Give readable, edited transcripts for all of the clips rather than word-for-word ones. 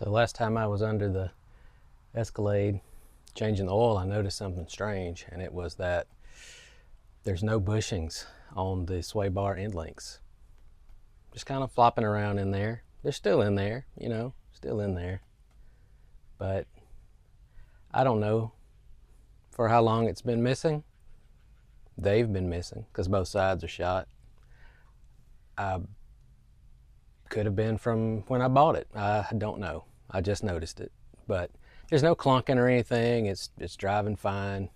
So last time I was under the Escalade changing the oil, I noticed something strange, and it was that there's no bushings on the sway bar end links. Just kind of flopping around in there. They're still in there, you know, still in there. But I don't know for how long it's been missing. They've been missing because both sides are shot. Could have been from when I bought it. I don't know. I just noticed it. But there's no clunking or anything. It's driving fine,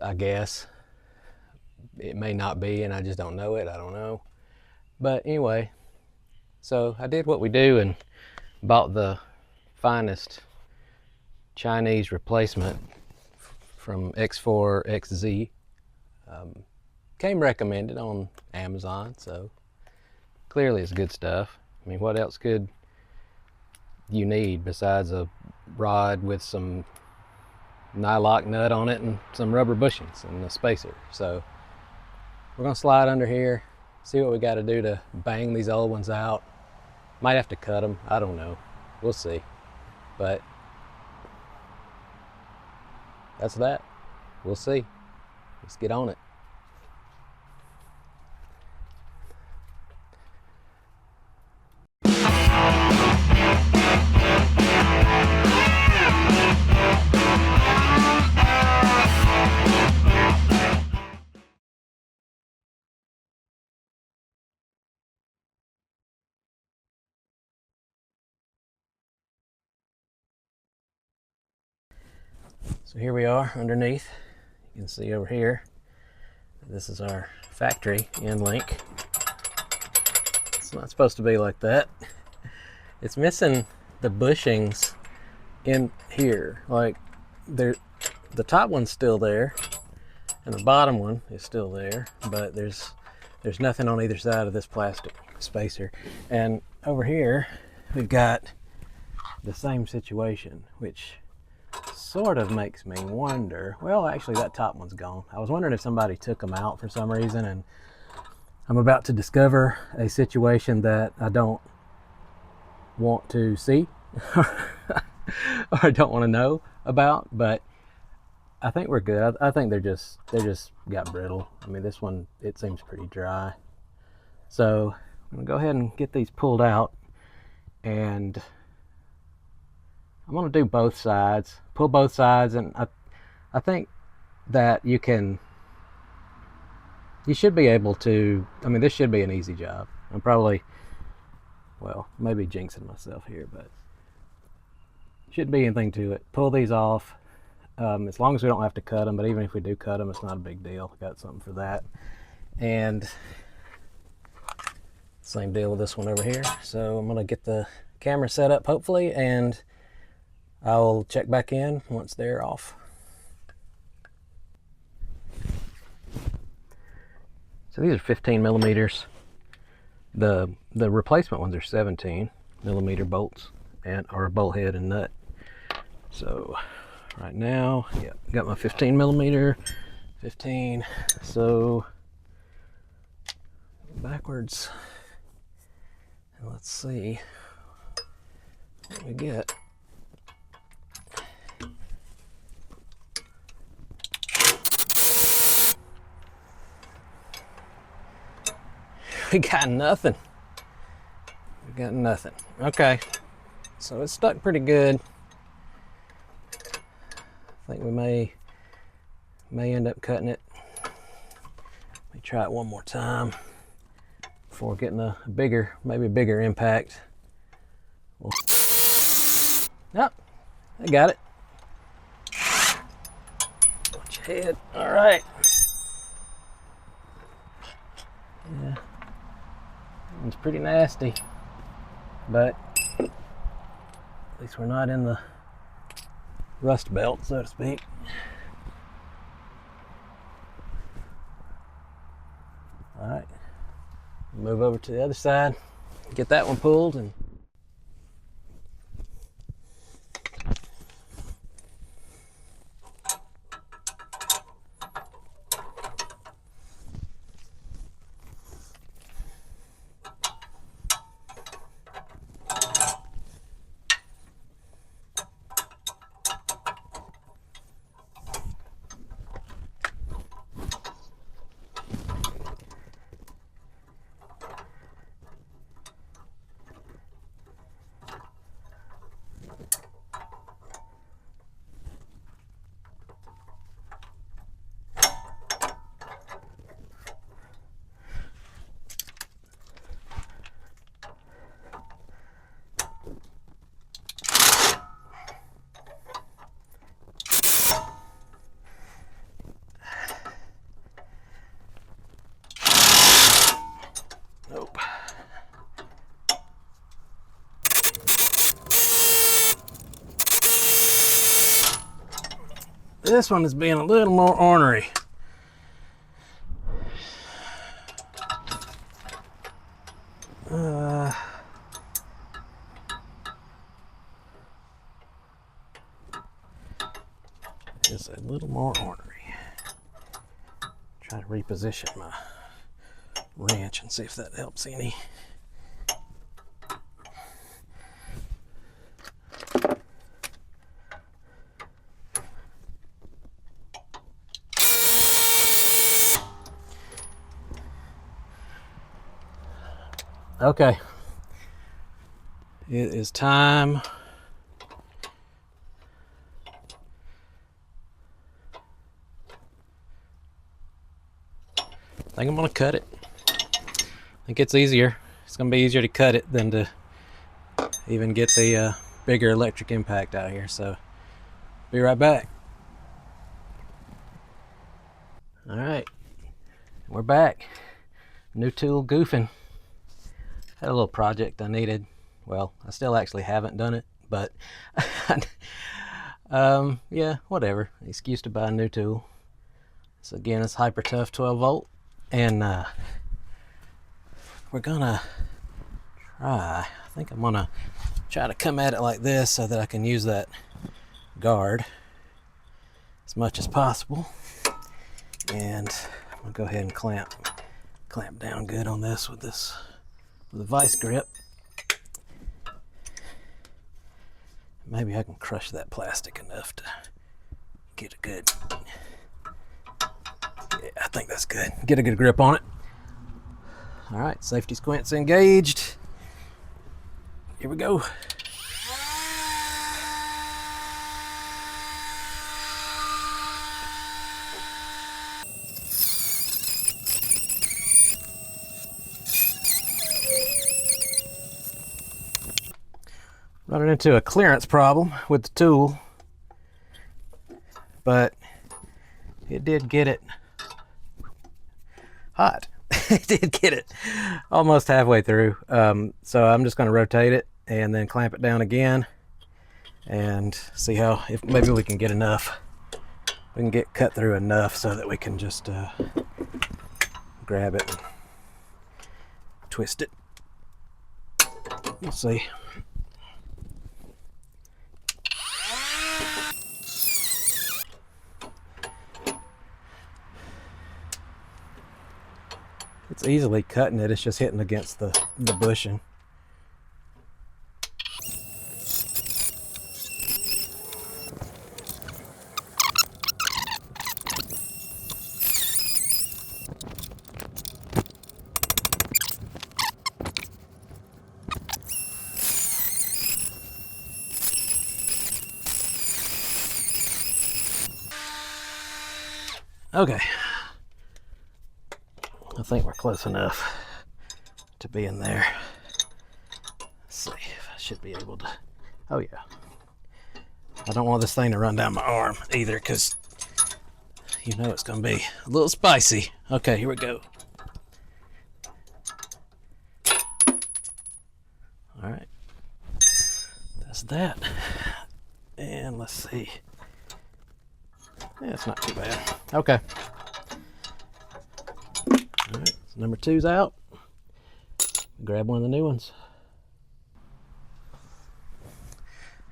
I guess. It may not be, and I just don't know it. I don't know. But anyway, so I did what we do and bought the finest Chinese replacement from X4XZ. Came recommended on Amazon, so clearly it's good stuff. I mean, what else could you need besides a rod with some nylock nut on it and some rubber bushings and a spacer? So we're gonna slide under here, see what we got to do to bang these old ones out. Might have to cut them, I don't know, we'll see. But that's that. We'll see. Let's get on it. So here we are underneath. You can see over here, this is our factory end link. It's not supposed to be like that. It's missing the bushings in here. Like the top one's still there and the bottom one is still there, but there's nothing on either side of this plastic spacer. And over here we've got the same situation, which sort of makes me wonder. Well, actually that top one's gone. I was wondering if somebody took them out for some reason, and I'm about to discover a situation that I don't want to see or don't want to know about, but I think we're good. I think they just got brittle. I mean, this one, it seems pretty dry. So I'm gonna go ahead and get these pulled out, and I'm gonna do both sides, pull both sides, and I think that you should be able to, I mean, this should be an easy job. I'm probably, well, maybe jinxing myself here, but shouldn't be anything to it. Pull these off, as long as we don't have to cut them, but even if we do cut them, it's not a big deal. Got something for that. And same deal with this one over here. So I'm gonna get the camera set up hopefully, and I'll check back in once they're off. So these are 15 millimeters. The replacement ones are 17 millimeter bolts or a bolt head and nut. So right now, yeah, got my 15 millimeter, 15. So backwards, and let's see what we get. We got nothing. We got nothing. Okay, so it's stuck pretty good. I think we may end up cutting it. Let me try it one more time before getting a bigger, maybe bigger impact. Yep, I got it. Watch your head. All right. Yeah. It's pretty nasty, but at least we're not in the rust belt, so to speak. All right, move over to the other side, get that one pulled, and This one is being a little more ornery. It's a little more ornery. Try to reposition my wrench and see if that helps any. Okay, it is time I think I'm gonna cut it. I think it's easier. It's gonna be easier to cut it than to even get the bigger electric impact out here. So, be right back. All right, we're back. New tool goofing. Had a little project I needed. Well, I still actually haven't done it, but yeah, whatever. Excuse to buy a new tool. So again, it's Hyper Tough 12 volt, and we're gonna try. I think I'm gonna try to come at it like this so that I can use that guard as much as possible. And I'm gonna go ahead and clamp down good on this with a vice grip. Maybe I can crush that plastic enough to get a good, yeah, I think that's good. Get a good grip on it. All right, safety squints engaged. Here we go. Running into a clearance problem with the tool, but it did get it hot. It did get it almost halfway through. So I'm just going to rotate it and then clamp it down again and see how, if maybe we can get enough. We can get cut through enough so that we can just grab it and twist it. We'll see. It's easily cutting it, it's just hitting against the bushing. Okay. I think we're close enough to be in there. Let's see if I should be able to. Oh yeah. I don't want this thing to run down my arm either, because you know it's going to be a little spicy. Okay, here we go. All right. That's that. And let's see. Yeah, it's not too bad. Okay. All right, so number 2's out. Grab one of the new ones.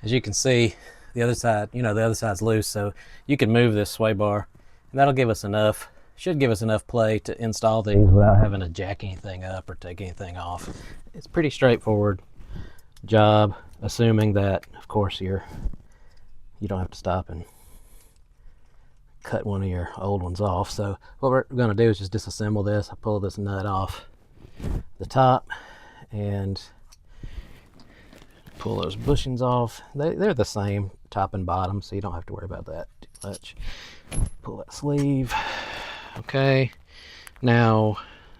As you can see, the other side, the other side's loose, so you can move this sway bar, and that'll give us enough, should give us enough play to install these without having to jack anything up or take anything off. It's pretty straightforward job, assuming that, of course, you don't have to stop and cut one of your old ones off. So what we're going to do is just disassemble this. I pull this nut off the top and pull those bushings off. They're the same top and bottom, so you don't have to worry about that too much. Pull that sleeve. Okay, now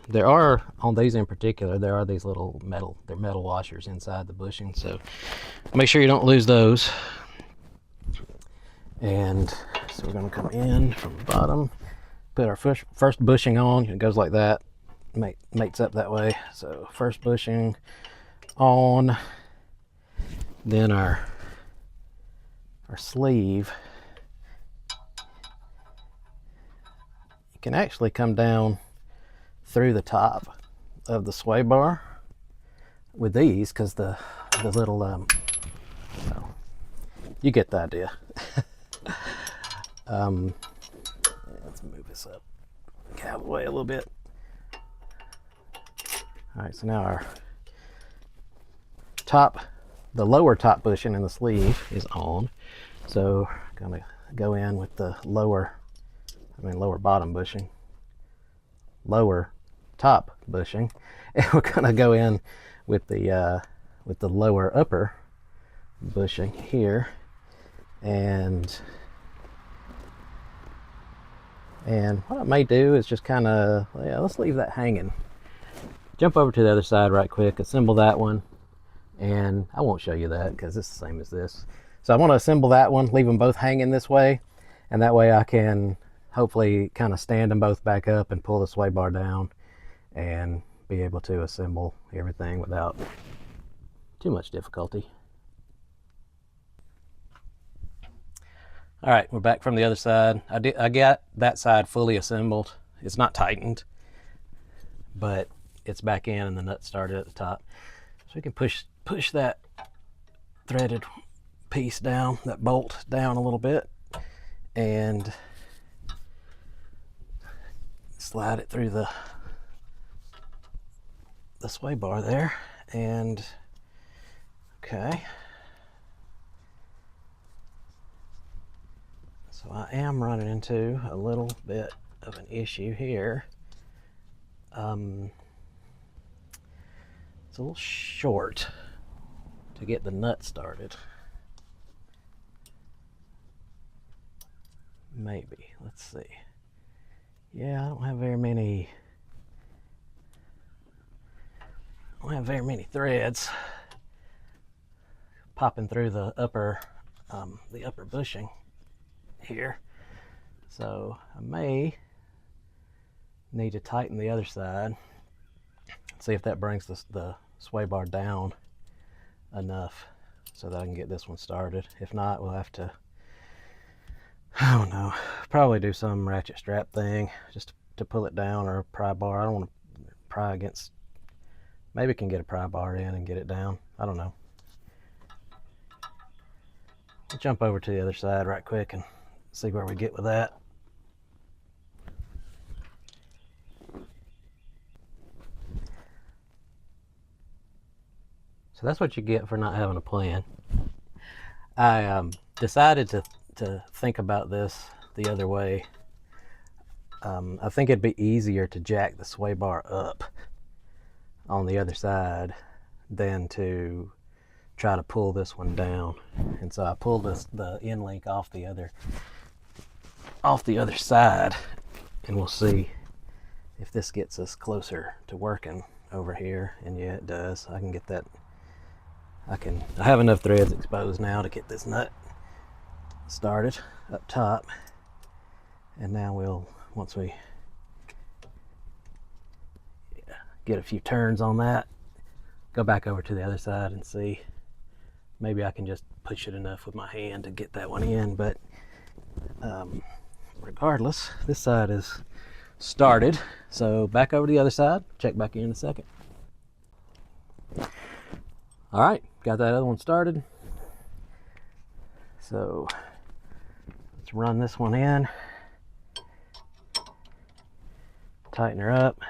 there are, on these in particular, there are these little metal washers inside the bushing, so make sure you don't lose those. And so we're going to come in from the bottom, put our first bushing on. It goes like that, mates up that way. So first bushing on, then our sleeve can actually come down through the top of the sway bar with these, because the little well, you get the idea. Let's move this up, get out of the way a little bit. All right, so now our the lower top bushing in the sleeve is on. So I'm gonna go in with the lower bottom bushing, lower top bushing, and we're gonna go in with the lower upper bushing here, and what I may do is just kind of, yeah, let's leave that hanging. Jump over to the other side right quick, assemble that one, and I won't show you that because it's the same as this. So I want to assemble that one, leave them both hanging this way, and that way I can hopefully kind of stand them both back up and pull the sway bar down and be able to assemble everything without too much difficulty. All right, we're back from the other side. I got that side fully assembled. It's not tightened, but it's back in and the nut started at the top. So we can push that threaded piece down, that bolt down a little bit, and slide it through the sway bar there. And okay, so I am running into a little bit of an issue here. It's a little short to get the nut started. Maybe, let's see. Yeah, I don't have very many threads popping through the upper bushing here. So I may need to tighten the other side, see if that brings the sway bar down enough so that I can get this one started. If not, we'll have to, I don't know, probably do some ratchet strap thing just to pull it down, or a pry bar. I don't want to pry against, maybe can get a pry bar in and get it down. I don't know. I'll jump over to the other side right quick and see where we get with that. So that's what you get for not having a plan. I decided to think about this the other way. I think it'd be easier to jack the sway bar up on the other side than to try to pull this one down. And so I pulled the end link off the other side, and we'll see if this gets us closer to working over here. And yeah, it does. I can get that. I have enough threads exposed now to get this nut started up top. And now once we get a few turns on that, go back over to the other side and see. Maybe I can just push it enough with my hand to get that one in. But regardless, this side is started. So back over to the other side, check back in a second. All right, got that other one started. So let's run this one in, tighten her up.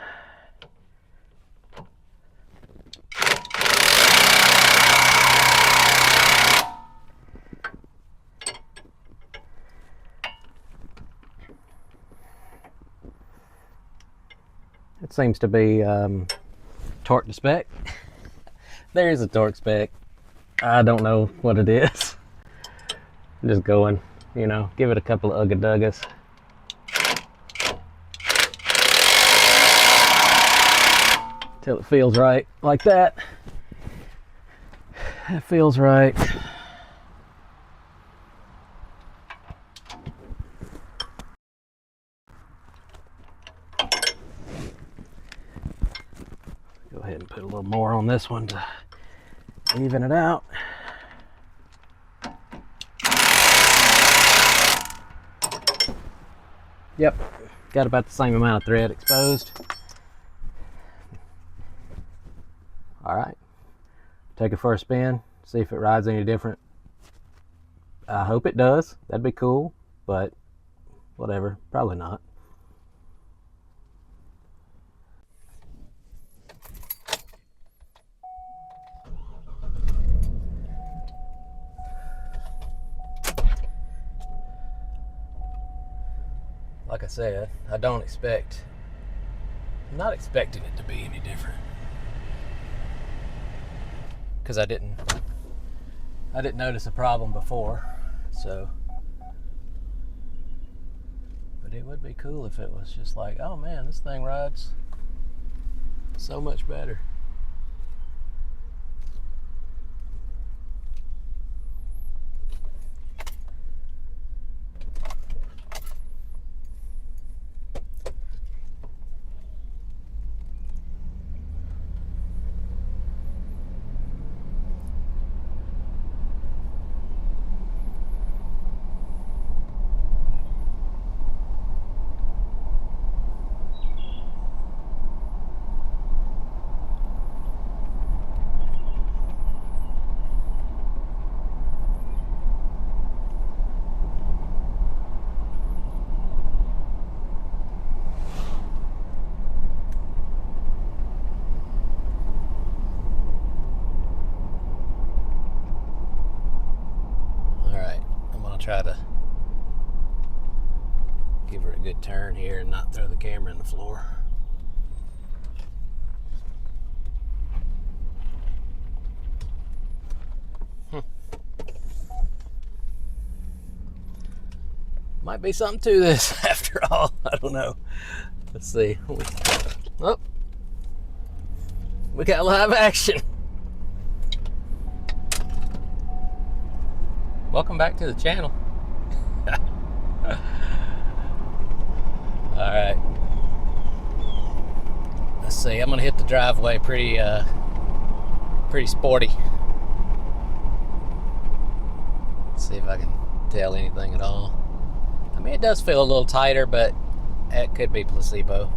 It seems to be torque to spec. There is a torque spec. I don't know what it is. I'm just going, give it a couple of ugga-duggas. Till it feels right, like that. That feels right. Go ahead and put a little more on this one to even it out. Yep, got about the same amount of thread exposed. All right, take it for a spin, see if it rides any different. I hope it does. That'd be cool, but whatever, probably not. Like I said, I'm not expecting it to be any different, because I didn't notice a problem before. So, but it would be cool if it was just like, oh man, this thing rides so much better. Try to give her a good turn here and not throw the camera in the floor. Might be something to this after all. I don't know. Let's see. Oh, we got live action. Welcome back to the channel. All right. Let's see. I'm gonna hit the driveway pretty sporty. Let's see if I can tell anything at all. I mean, it does feel a little tighter, but it could be placebo.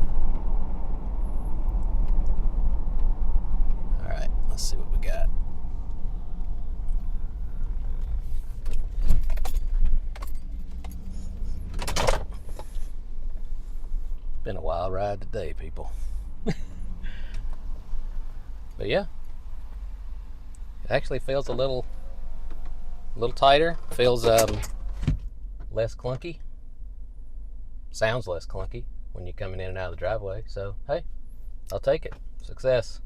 All right. Let's see what we got. Been a wild ride today, people. But yeah, it actually feels a little tighter. Feels less clunky. Sounds less clunky when you're coming in and out of the driveway. So hey, I'll take it. Success.